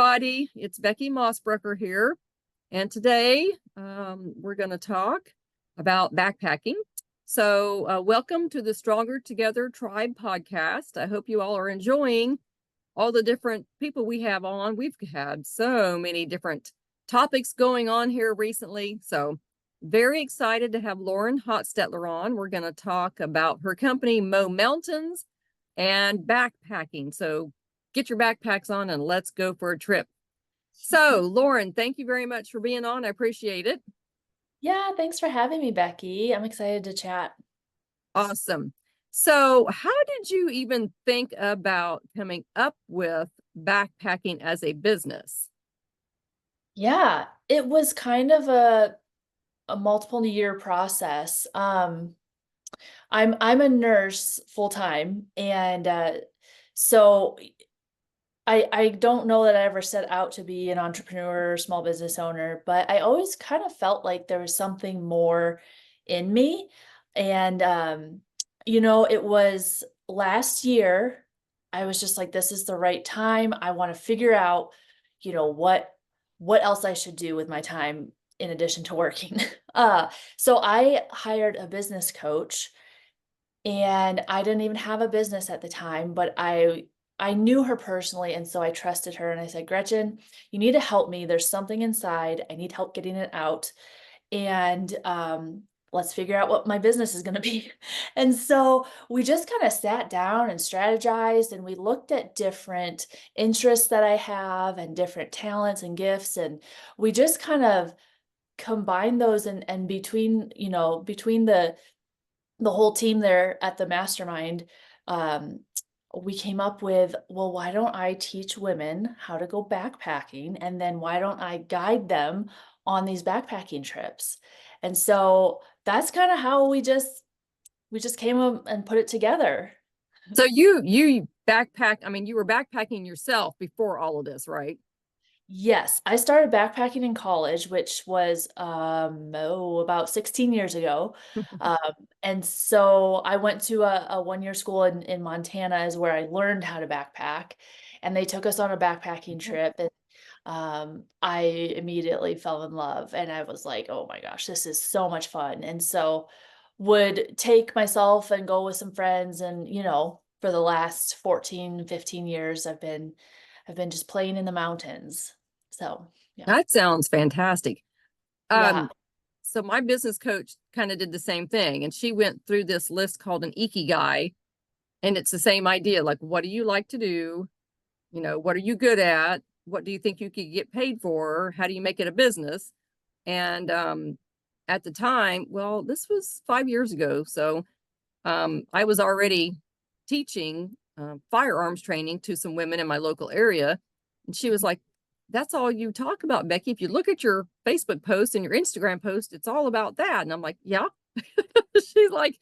everybody. It's Becky Mossbrucker here. And today we're going to talk about backpacking. So welcome to the Stronger Together Tribe podcast. I hope you all are enjoying all the different people we have on. We've had so many different topics going on here recently. So very excited to have Lauren Hostetler on. We're going to talk about her company, Moe Mountains, and backpacking. So get your backpacks on and let's go for a trip. So Lauren, thank you very much for being on. I appreciate it. Yeah, thanks for having me, Becky. I'm excited to chat. Awesome. So how did you even think about coming up with backpacking as a business? Yeah, it was kind of a multiple year process. I'm a nurse full time, and so I don't know that I ever set out to be an entrepreneur or small business owner, but I always kind of felt like there was something more in me. And it was last year, I was just like, this is the right time. I want to figure out, what else I should do with my time in addition to working. So I hired a business coach, and I didn't even have a business at the time, but I knew her personally, and so I trusted her, and I said, Gretchen, you need to help me. There's something inside. I need help getting it out. And let's figure out what my business is going to be. And so we just kind of sat down and strategized, and we looked at different interests that I have and different talents and gifts. And we just kind of combined those, and between the whole team there at the mastermind, we came up with, well, why don't I teach women how to go backpacking? And then why don't I guide them on these backpacking trips? And so that's kind of how we just came up and put it together. So you backpack, I mean, you were backpacking yourself before all of this, right? Yes, I started backpacking in college, which was about 16 years ago. Um, and so I went to a one-year school in Montana is where I learned how to backpack. And they took us on a backpacking trip, and I immediately fell in love, and I was like, oh my gosh, this is so much fun. And so would take myself and go with some friends, and for the last 14, 15 years I've been just playing in the mountains. So, yeah. That sounds fantastic. Yeah. So my business coach kind of did the same thing, and she went through this list called an ikigai, and it's the same idea. Like, what do you like to do? What are you good at? What do you think you could get paid for? How do you make it a business? And at the time, well, this was 5 years ago. So I was already teaching firearms training to some women in my local area. And she was like, that's all you talk about, Becky. If you look at your Facebook post and your Instagram post, it's all about that. And I'm like, yeah. She's like,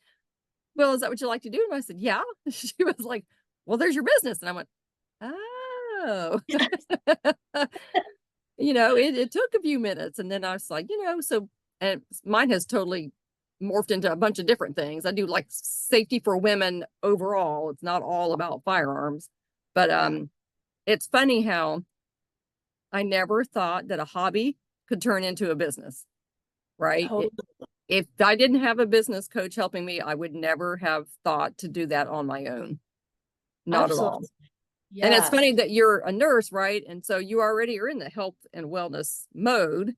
well, is that what you like to do? And I said, yeah. She was like, well, there's your business. And I went, oh. It took a few minutes. And then I was like, so, and mine has totally morphed into a bunch of different things. I do like safety for women overall. It's not all about firearms. But it's funny how I never thought that a hobby could turn into a business, right? Totally. If I didn't have a business coach helping me, I would never have thought to do that on my own. Not at all. Absolutely. And it's Yeah. funny that you're a nurse, right? And so you already are in the health and wellness mode,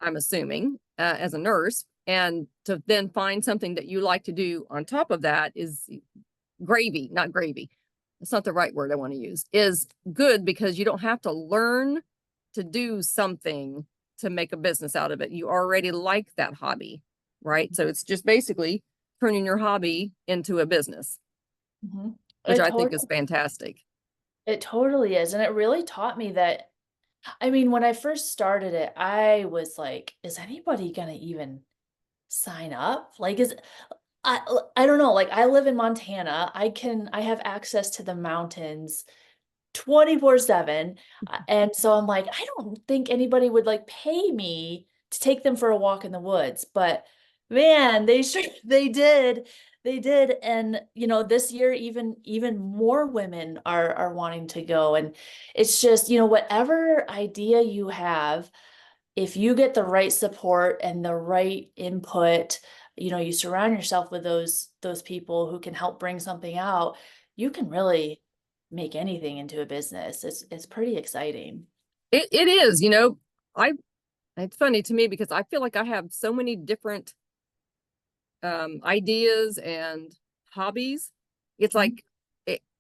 I'm assuming, as a nurse. And to then find something that you like to do on top of that is gravy, not gravy. It's not the right word I want to use, is good, because you don't have to learn to do something to make a business out of it. You already like that hobby, right? So it's just basically turning your hobby into a business, Mhm. which I think is fantastic. It totally is. And it really taught me that, I mean, when I first started it, I was like, is anybody going to even sign up? Like, I don't know. Like, I live in Montana. I have access to the mountains 24/7. And so I'm like, I don't think anybody would like pay me to take them for a walk in the woods. But man, they sure they did. They did. And, this year, even more women are wanting to go. And it's just, whatever idea you have, if you get the right support and the right input, you surround yourself with those people who can help bring something out, you can really make anything into a business. It's pretty exciting. It is, I it's funny to me because I feel like I have so many different ideas and hobbies. It's Mhm. like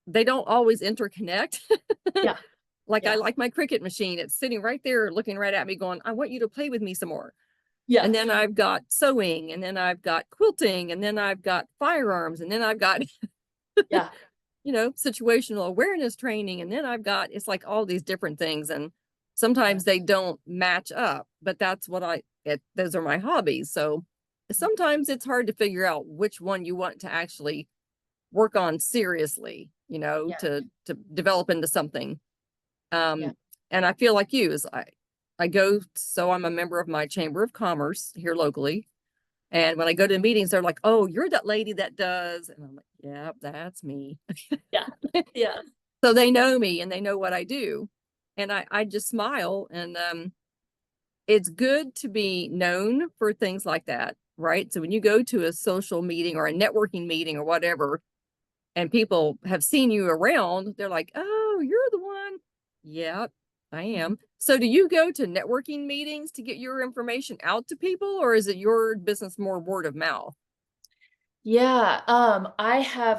they don't always interconnect. Yeah. Like I Yeah. like my Cricut machine. It's sitting right there looking right at me going, I want you to play with me some more. Yeah. And then I've got sewing, and then I've got quilting, and then I've got firearms, and then I've got, Yeah. situational awareness training. And then I've got, it's like all these different things. And Yeah. sometimes they don't match up, but that's what those are my hobbies. So sometimes it's hard to figure out which one you want to actually work on seriously, Yeah. to develop into something. Yeah. And I feel like you is I go, so I'm a member of my Chamber of Commerce here locally. And when I go to meetings, they're like, oh, you're that lady that does. And I'm like, yeah, that's me. Yeah. Yeah. So they know me and they know what I do. And I just smile. And it's good to be known for things like that, right? So when you go to a social meeting or a networking meeting or whatever, and people have seen you around, they're like, oh, you're the one. Yeah, I Mhm. am. So do you go to networking meetings to get your information out to people, or is it your business more word of mouth? Yeah,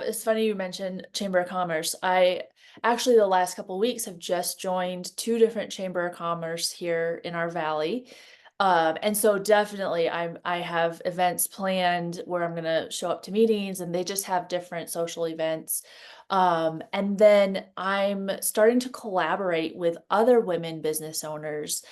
it's funny you mentioned Chamber of Commerce. I actually the last couple of weeks have just joined two different Chamber of Commerce here in our valley. And so definitely I have events planned where I'm gonna show up to meetings and they just have different social events. And then I'm starting to collaborate with other women business owners.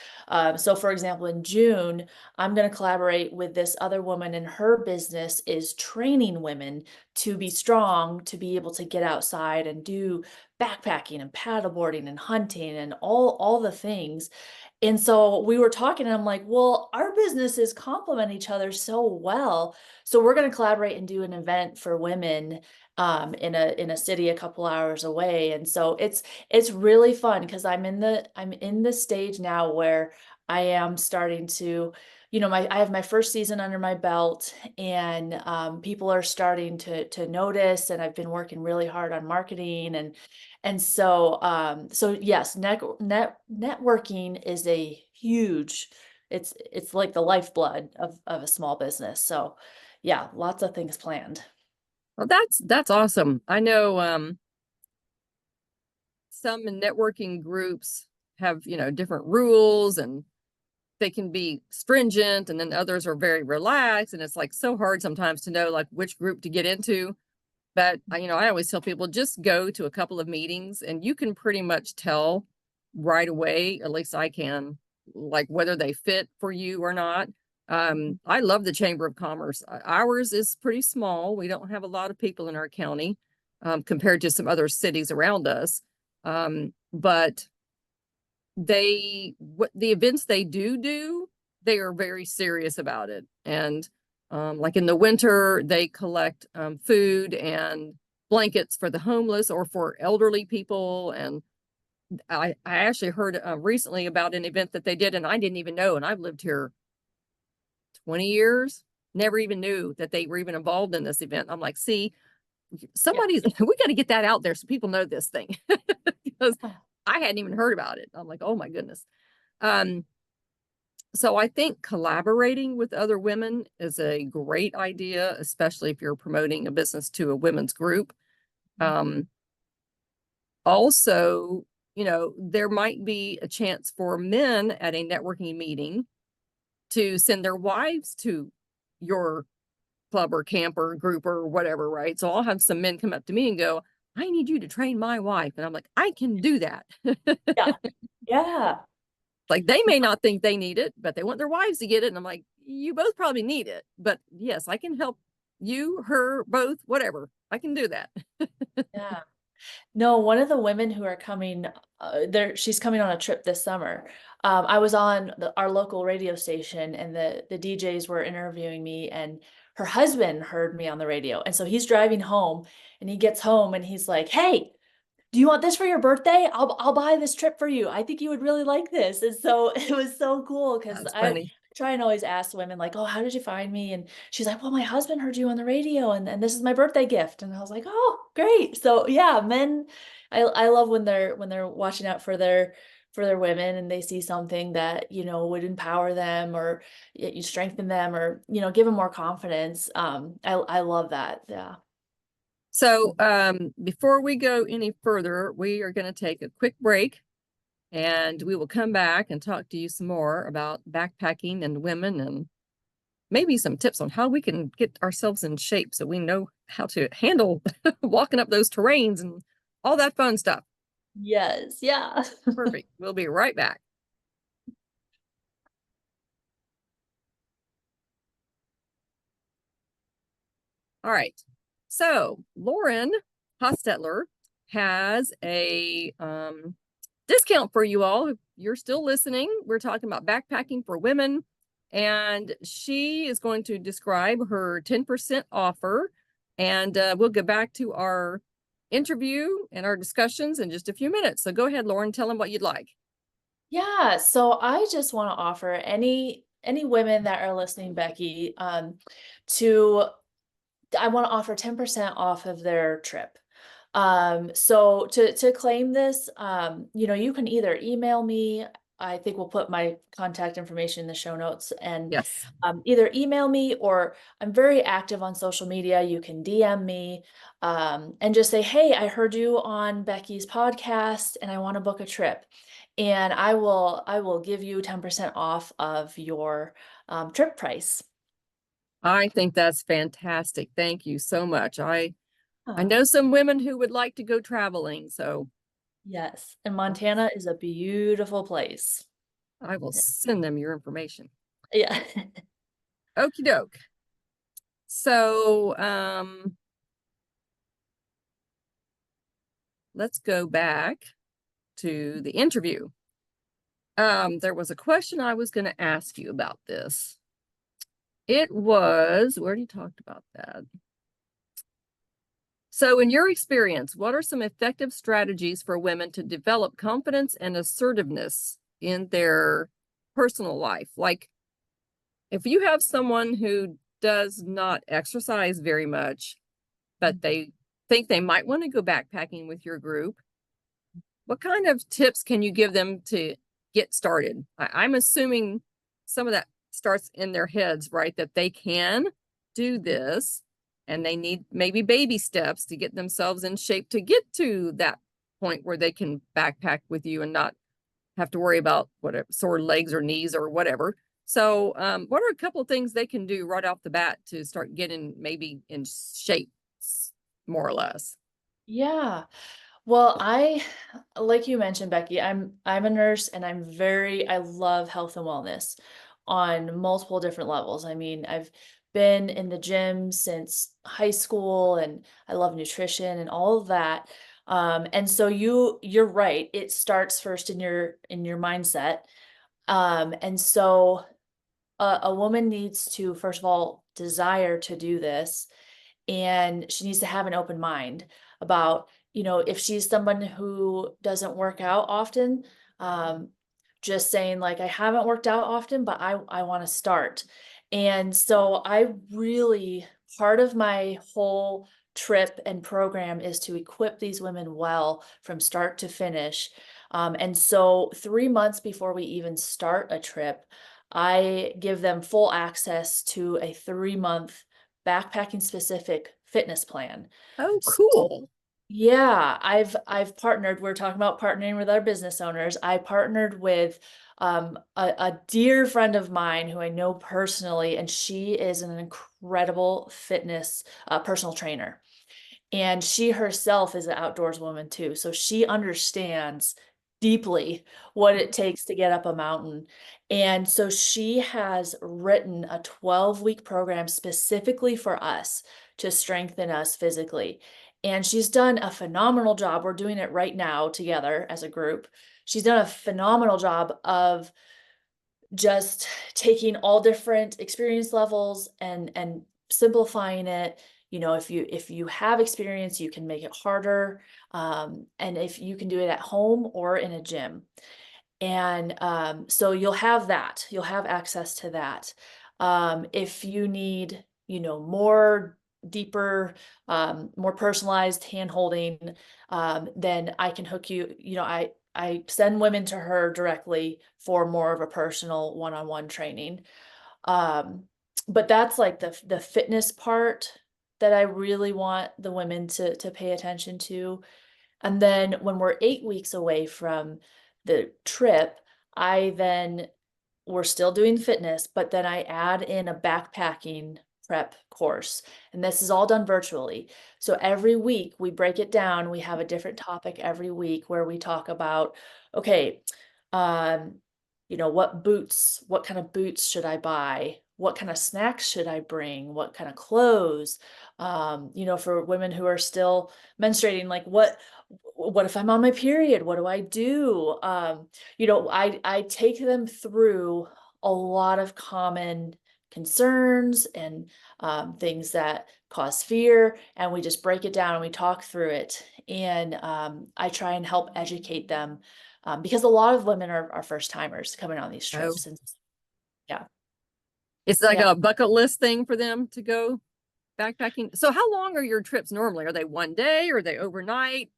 So for example, in June, I'm going to collaborate with this other woman, and her business is training women to be strong, to be able to get outside and do backpacking and paddleboarding and hunting and all the things. And so we were talking, and I'm like, well, our businesses complement each other so well. So we're going to collaborate and do an event for women in a city a couple hours away. And so it's really fun because I'm in the stage now where I am starting to, I have my first season under my belt, and people are starting to notice, and I've been working really hard on marketing, and so yes, networking is a huge, it's like the lifeblood of a small business. So yeah, lots of things planned. Well, that's awesome. I know some networking groups have, different rules, and they can be stringent, and then others are very relaxed, and it's like so hard sometimes to know like which group to get into. But I always tell people just go to a couple of meetings and you can pretty much tell right away, at least I can, like whether they fit for you or not. I love the Chamber of Commerce. Ours is pretty small. We don't have a lot of people in our county, compared to some other cities around us. But what the events they do, they are very serious about it. And like in the winter, they collect food and blankets for the homeless or for elderly people. And I actually heard recently about an event that they did, and I didn't even know. And I've lived here 20 years, never even knew that they were even involved in this event. I'm like, see, Yeah. somebody's, we got to get that out there so people know this thing, because Yeah. I hadn't even heard about it. I'm like, oh my goodness. Um, so I think collaborating with other women is a great idea, especially if you're promoting a business to a women's group. Um, Also, there might be a chance for men at a networking meeting to send their wives to your club or camp or group or whatever, right? So I'll have some men come up to me and go, I need you to train my wife. And I'm like, I can do that. Yeah. Yeah. Like they may not think they need it, but they want their wives to get it. And I'm like, you both probably need it. But yes, I can help you, her, both, whatever. I can do that. Yeah. No, one of the women who are coming, she's coming on a trip this summer. I was on our local radio station, and the DJs were interviewing me, and her husband heard me on the radio. And so he's driving home and he gets home and he's like, "Hey, do you want this for your birthday? I'll buy this trip for you. I think you would really like this." And so it was so cool because That's I funny. try and always ask women like, "Oh, how did you find me?" And she's like, "Well, my husband heard you on the radio and this is my birthday gift." And I was like, "Oh, great." So yeah, men, I love when they're watching out for their women and they see something that, you know, would empower them or you strengthen them or, you know, give them more confidence. I love that. Yeah. So before we go any further, we are going to take a quick break and we will come back and talk to you some more about backpacking and women and maybe some tips on how we can get ourselves in shape so we know how to handle walking up those terrains and all that fun stuff. Yes. Yeah. Perfect. We'll be right back. All right. So Lauren Hostetler has a discount for you all. If you're still listening, we're talking about backpacking for women, and she is going to describe her 10% offer. And we'll get back to our interview and our discussions in just a few minutes. So go ahead, Lauren, tell them what you'd like. Yeah, so I just want to offer any women that are listening, Becky, to I want to offer 10% off of their trip. So to claim this, you know, you can either email me. I think we'll put my contact information in the show notes and Yes. either email me or I'm very active on social media. You can DM me and just say, "Hey, I heard you on Becky's podcast and I want to book a trip." And I will give you 10% off of your trip price. I think that's fantastic. Thank you so much. I Oh, know some women who would like to go traveling, so yes. And Montana is a beautiful place. I will send them your information. Yeah. Okie doke. So let's go back to the interview. There was a question I was going to ask you about this. It was, where you talked about that. So in your experience, what are some effective strategies for women to develop confidence and assertiveness in their personal life? Like if you have someone who does not exercise very much, but they think they might want to go backpacking with your group, what kind of tips can you give them to get started? I'm assuming some of that starts in their heads, right? That they can do this and they need maybe baby steps to get themselves in shape to get to that point where they can backpack with you and not have to worry about whatever sore legs or knees or whatever. So what are a couple of things they can do right off the bat to start getting maybe in shape, more or less? Yeah. Well, like you mentioned, Becky, I'm a nurse and I love health and wellness on multiple different levels. I mean, I've been in the gym since high school and I love nutrition and all of that. And so you're right. It starts first in your mindset. And so a woman needs to, first of all, desire to do this, and she needs to have an open mind about, you know, if she's someone who doesn't work out often, um, just saying like, "I haven't worked out often, but I want to start." And so I really, part of my whole trip and program is to equip these women well from start to finish. And so 3 months before we even start a trip, I give them full access to a 3-month backpacking specific fitness plan. Oh, S cool. Yeah, I've partnered, we're talking about partnering with our business owners. I partnered with a dear friend of mine who I know personally, and she is an incredible fitness personal trainer. And she herself is an outdoors woman too. So she understands deeply what it takes to get up a mountain. And so she has written a 12-week program specifically for us to strengthen us physically. And she's done a phenomenal job. We're doing it right now together as a group. She's done a phenomenal job of just taking all different experience levels and simplifying it. If you have experience, you can make it harder. And if you can do it at home or in a gym. And so you'll have that, you'll have access to that. If you need, more deeper, more personalized hand holding, then I can hook you, I send women to her directly for more of a personal one-on-one training. Um, but that's like the fitness part that I really want the women to pay attention to. And then when we're 8 weeks away from the trip, we're still doing fitness, but then I add in a backpacking prep course. And this is all done virtually. So every week we break it down. We have a different topic every week where we talk about, okay, um, what kind of boots should I buy? What kind of snacks should I bring? What kind of clothes? For women who are still menstruating, like what if I'm on my period? What do I do? I take them through a lot of common concerns and things that cause fear, and we just break it down and we talk through it. And I try and help educate them, because a lot of women are first timers coming on these Oh, trips. And yeah, it's like yeah. a bucket list thing for them to go backpacking. So how long are your trips normally? Are they one day or are they overnight?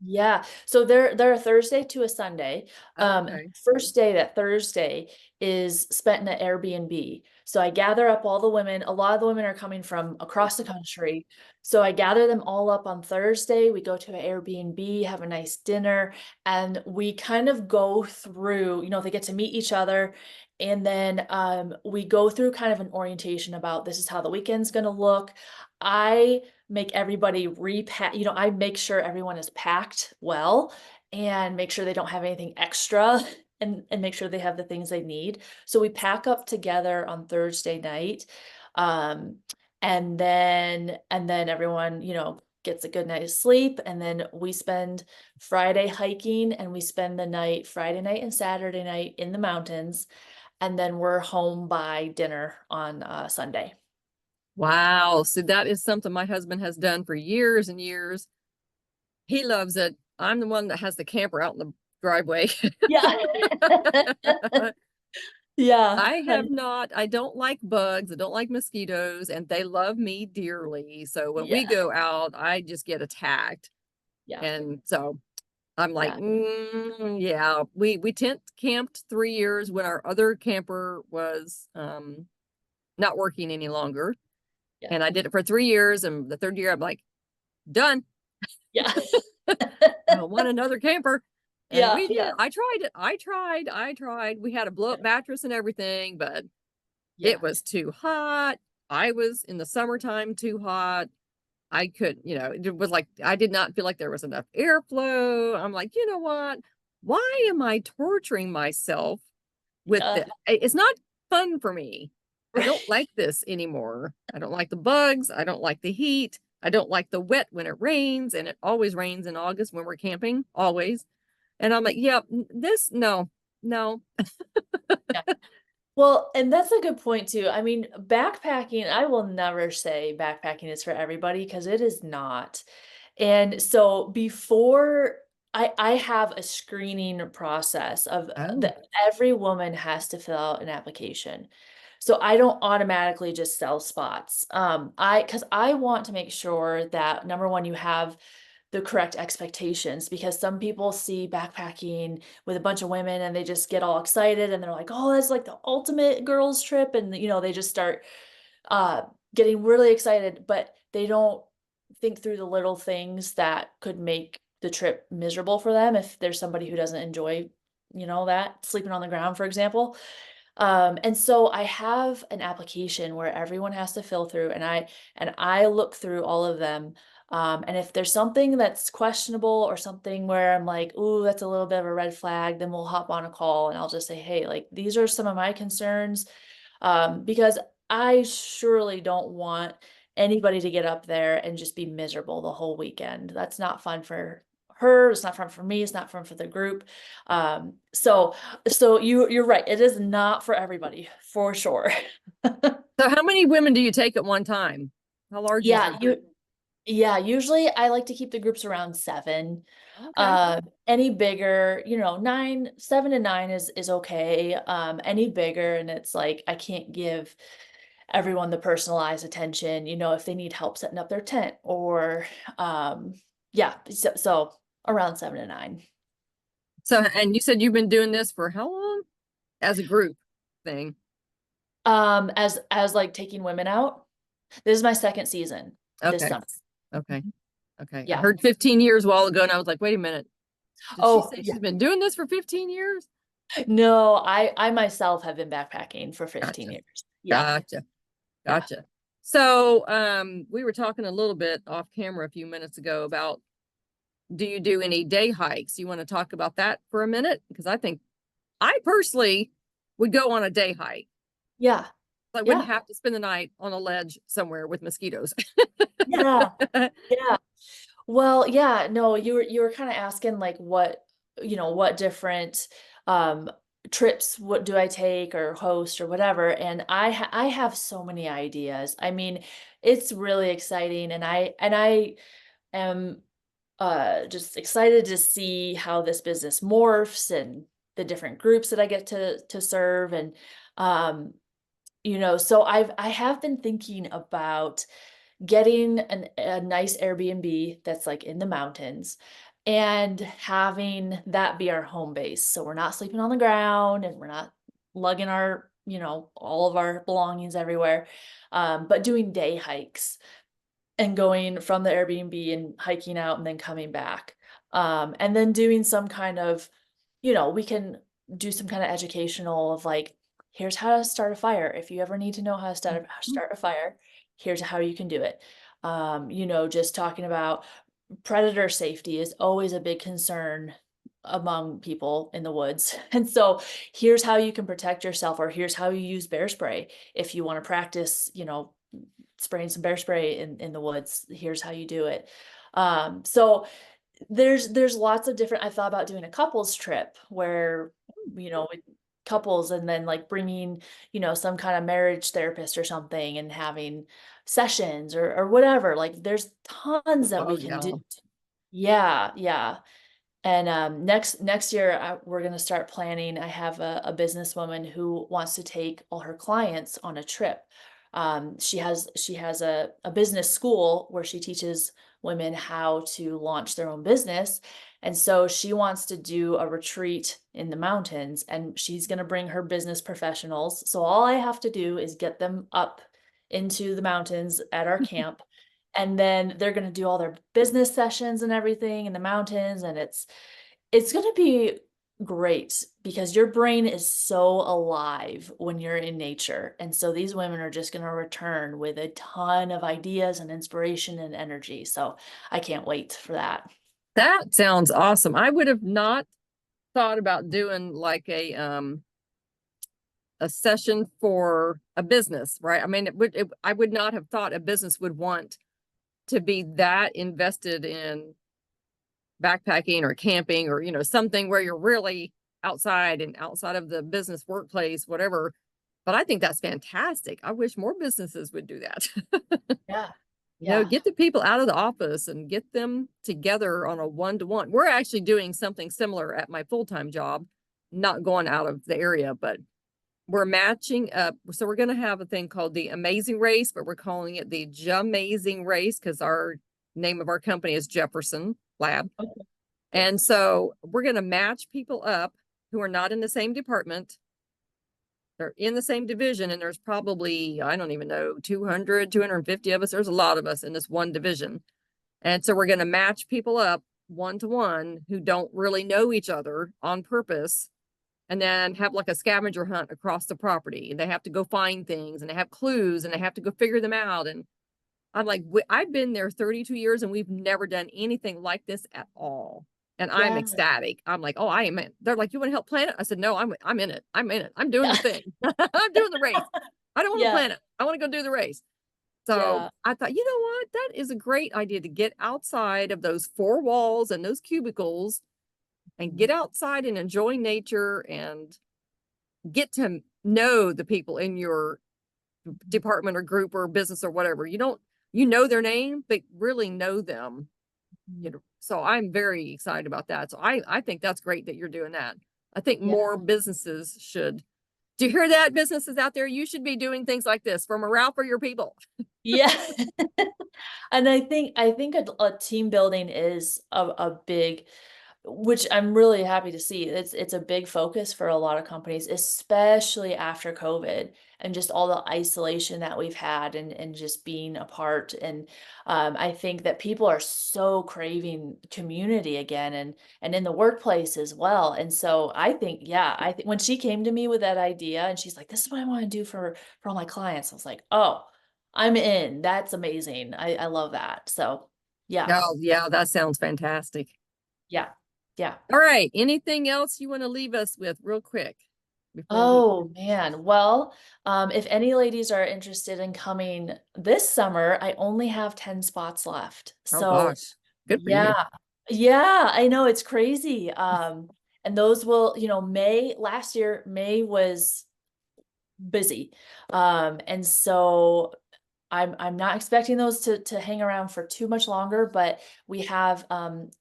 Yeah. So they're a Thursday to a Sunday. Oh, okay. First day, that Thursday, is spent in an Airbnb. So I gather up all the women. A lot of the women are coming from across the country. So I gather them all up on Thursday. We go to an Airbnb, have a nice dinner, and we kind of go through, they get to meet each other. And then we go through kind of an orientation about this is how the weekend's going to look. I make everybody repack, I make sure everyone is packed well and make sure they don't have anything extra and make sure they have the things they need. So we pack up together on Thursday night. Um, and then everyone, gets a good night's sleep. And then we spend Friday hiking, and we spend the night, Friday night and Saturday night, in the mountains. And then we're home by dinner on Sunday. Wow. So that is something my husband has done for years and years. He loves it. I'm the one that has the camper out in the driveway. Yeah. Yeah. I don't like bugs. I don't like mosquitoes, and they love me dearly. So when we Yeah. go out, I just get attacked. Yeah. And so I'm like, Yeah. yeah, we tent camped 3 years when our other camper was not working any longer. Yeah. And I did it for 3 years. And the third year, I'm like, done. Yeah. I don't want another camper. And Yeah. we did. Yeah. I tried it. I tried. We had a blow up mattress and everything, but Yeah. it was too hot. I was in the summertime too hot. I could, it was like, I did not feel like there was enough airflow. I'm like, you know what? Why am I torturing myself with Yeah. the, it's not fun for me. I don't Right. like this anymore. I don't like the bugs. I don't like the heat. I don't like the wet when it rains, and it always rains in August when we're camping, always. And I'm like, yeah, this, no, no. Yeah. Well, and that's a good point too. I mean, backpacking, I will never say backpacking is for everybody, because it is not. And so before I have a screening process of Oh, that every woman has to fill out an application. So I don't automatically just sell spots. Because I want to make sure that, number one, you have the correct expectations, because some people see backpacking with a bunch of women and they just get all excited and they're like, oh, that's like the ultimate girls trip. And, they just start uh, getting really excited, but they don't think through the little things that could make the trip miserable for them if there's somebody who doesn't enjoy, that sleeping on the ground, for example. And so I have an application where everyone has to fill through, and I look through all of them. And if there's something that's questionable or something where I'm like, ooh, that's a little bit of a red flag, then we'll hop on a call and I'll just say, hey, like, these are some of my concerns. Because I surely don't want anybody to get up there and just be miserable the whole weekend. That's not fun for her, it's not fun for me, it's not fun for the group. So you're right, it is not for everybody, for sure. So how many women do you take at one time? How large is your Yeah, group? usually I like to keep the groups around 7. Okay. Any bigger, 7 to 9 is okay. Any bigger, and it's like I can't give everyone the personalized attention, if they need help setting up their tent or yeah, so around 7 to 9. So, and you said you've been doing this for how long? As a group thing. As like taking women out. This is my second season this Okay. summer. Okay. Okay. I Yeah. heard 15 years a while ago and I was like, wait a minute. Did she Oh, say yeah. she's been doing this for 15 years? No, I myself have been backpacking for 15 Gotcha. years. Yeah. Gotcha. Yeah. Gotcha. So, we were talking a little bit off camera a few minutes ago about, do you do any day hikes? You want to talk about that for a minute? Because I think I personally would go on a day hike. Yeah. I wouldn't have to spend the night on a ledge somewhere with mosquitoes. Yeah. Yeah. Well, yeah, no, you were kind of asking like what different um trips what do I take or host or whatever, and I have so many ideas. I mean, it's really exciting, and I am just excited to see how this business morphs and the different groups that I get to serve, and um so I have been thinking about getting a nice Airbnb that's like in the mountains and having that be our home base. So we're not sleeping on the ground and we're not lugging our, all of our belongings everywhere. But doing day hikes and going from the Airbnb and hiking out and then coming back. And then doing some kind of, we can do some kind of educational of like, here's how to start a fire. If you ever need to know how to start a fire, here's how you can do it. Just talking about predator safety is always a big concern among people in the woods. And so here's how you can protect yourself, or here's how you use bear spray. If you want to practice, spraying some bear spray in the woods, here's how you do it. So there's lots of different, I thought about doing a couples trip where, with couples, and then like bringing, some kind of marriage therapist or something and having sessions or whatever. Like there's tons that we can do. Yeah. Yeah. And next year we're going to start planning. I have a businesswoman who wants to take all her clients on a trip. She has a business school where she teaches women how to launch their own business. And so she wants to do a retreat in the mountains, and she's going to bring her business professionals. So all I have to do is get them up into the mountains at our camp. And then they're going to do all their business sessions and everything in the mountains. And it's going to be great because your brain is so alive when you're in nature. And so these women are just going to return with a ton of ideas and inspiration and energy. So I can't wait for that. That sounds awesome. I would have not thought about doing like a session for a business, right? I mean, I would not have thought a business would want to be that invested in backpacking or camping or, something where you're really outside and outside of the business workplace, whatever. But I think that's fantastic. I wish more businesses would do that. Yeah. Get the people out of the office and get them together on a one-to-one. We're actually doing something similar at my full-time job, not going out of the area, but we're matching up. So we're going to have a thing called the Amazing Race, but we're calling it the Jamazing Race because our name of our company is Jefferson Lab. Okay. And so we're going to match people up who are not in the same department. They're in the same division, and there's probably, I don't even know, 200, 250 of us. There's a lot of us in this one division. And so we're going to match people up one-to-one who don't really know each other on purpose, and then have like a scavenger hunt across the property. And they have to go find things, and they have clues, and they have to go figure them out. And I'm like, I've been there 32 years and we've never done anything like this at all. And I'm ecstatic. I'm like, oh, I am in. They're like, you want to help plan it? I said, no, I'm in it. I'm in it. I'm doing the thing. I'm doing the race. I don't want to plan it. I want to go do the race. So Yeah. I thought, you know what? That is a great idea to get outside of those four walls and those cubicles and Mhm. get outside and enjoy nature and get to know the people in your department or group or business or whatever. You know their name, but really know them. Mhm. So I'm very excited about that. So I think that's great that you're doing that. I think Yeah. more businesses should. Do you hear that, businesses out there? You should be doing things like this for morale for your people. Yeah. And I think a team building is a big, which I'm really happy to see. It's a big focus for a lot of companies, especially after COVID and just all the isolation that we've had and just being apart. And I think that people are so craving community again and in the workplace as well. And so I think, yeah, I think when she came to me with that idea and she's like, this is what I want to do for all my clients, I was like, oh, I'm in. That's amazing. I love that. So yeah, Oh, yeah, that sounds fantastic. yeah, yeah. All right. Anything else you want to leave us with real quick before we? Oh man. Well, if any ladies are interested in coming this summer, I only have 10 spots left. Oh So gosh, good for you. yeah, yeah, I know it's crazy. And those will, May last year, May was busy. And so I'm not expecting those to hang around for too much longer, but we have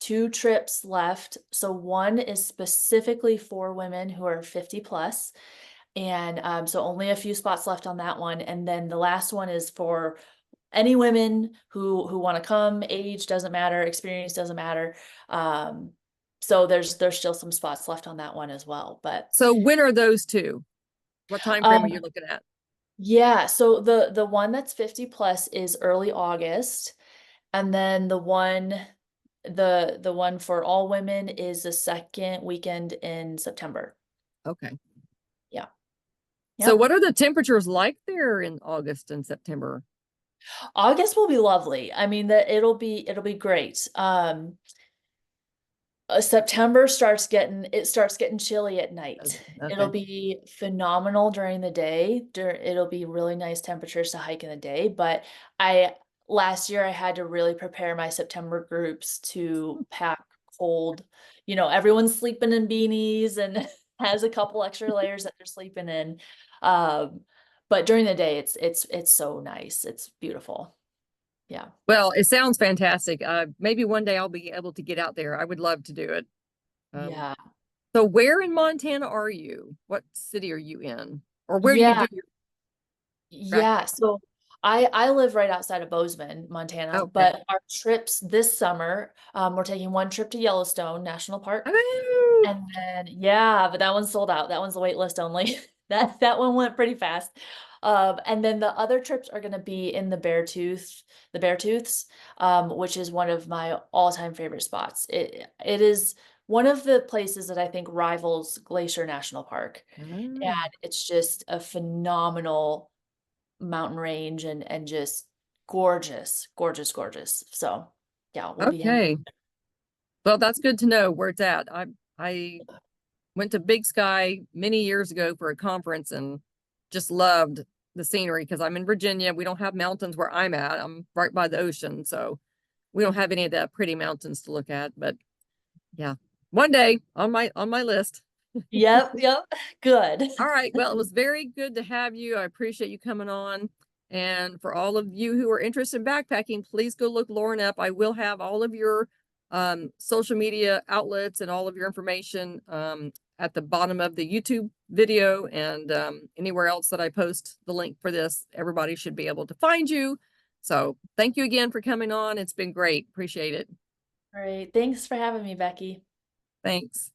2 trips left. So one is specifically for women who are 50 plus, and so only a few spots left on that one. And then the last one is for any women who want to come. Age doesn't matter, experience doesn't matter. Um, so there's still some spots left on that one as well. But So when are those two? What time frame are you um, looking at? yeah, so the one that's 50 plus is early August, and then the one for all women is the second weekend in September. Okay. Yeah. So Yep. what are the temperatures like there in August and September? August will be lovely. I mean, that it'll be great. September starts getting chilly at Oh, night. It'll okay. be phenomenal during the day. It'll be really nice temperatures to hike in the day. But I last year I had to really prepare my September groups to pack cold. Everyone's sleeping in beanies and has a couple extra layers that they're sleeping in. Um, but during the day, it's so nice. It's beautiful. Yeah. Well, it sounds fantastic. Maybe one day I'll be able to get out there. I would love to do it. Um, Yeah. so where in Montana are you? What city are you in? Or where do you Yeah. do your practice? Yeah, so I live right outside of Bozeman, Montana, Okay. but our trips this summer, we're taking one trip to Yellowstone National Park, Oh, and then yeah, but that one's sold out. That one's the wait list only. That one went pretty fast. And then the other trips are going to be in the Beartooths, which is one of my all-time favorite spots. It is one of the places that I think rivals Glacier National Park, and oh, it's just a phenomenal mountain range and just gorgeous, gorgeous, gorgeous. So yeah, we'll be heading. okay. Well, that's good to know where it's at. I went to Big Sky many years ago for a conference and just loved the scenery because I'm in Virginia. We don't have mountains where I'm at. I'm right by the ocean, so we don't have any of that pretty mountains to look at. But yeah, one day on my list. Yep, yep. Good. All right. Well, it was very good to have you. I appreciate you coming on. And for all of you who are interested in backpacking, please go look Lauren up. I will have all of your social media outlets and all of your information at the bottom of the YouTube video and anywhere else that I post the link for this. Everybody should be able to find you. So thank you again for coming on. It's been great. Appreciate it. All right. Thanks for having me, Becky. Thanks.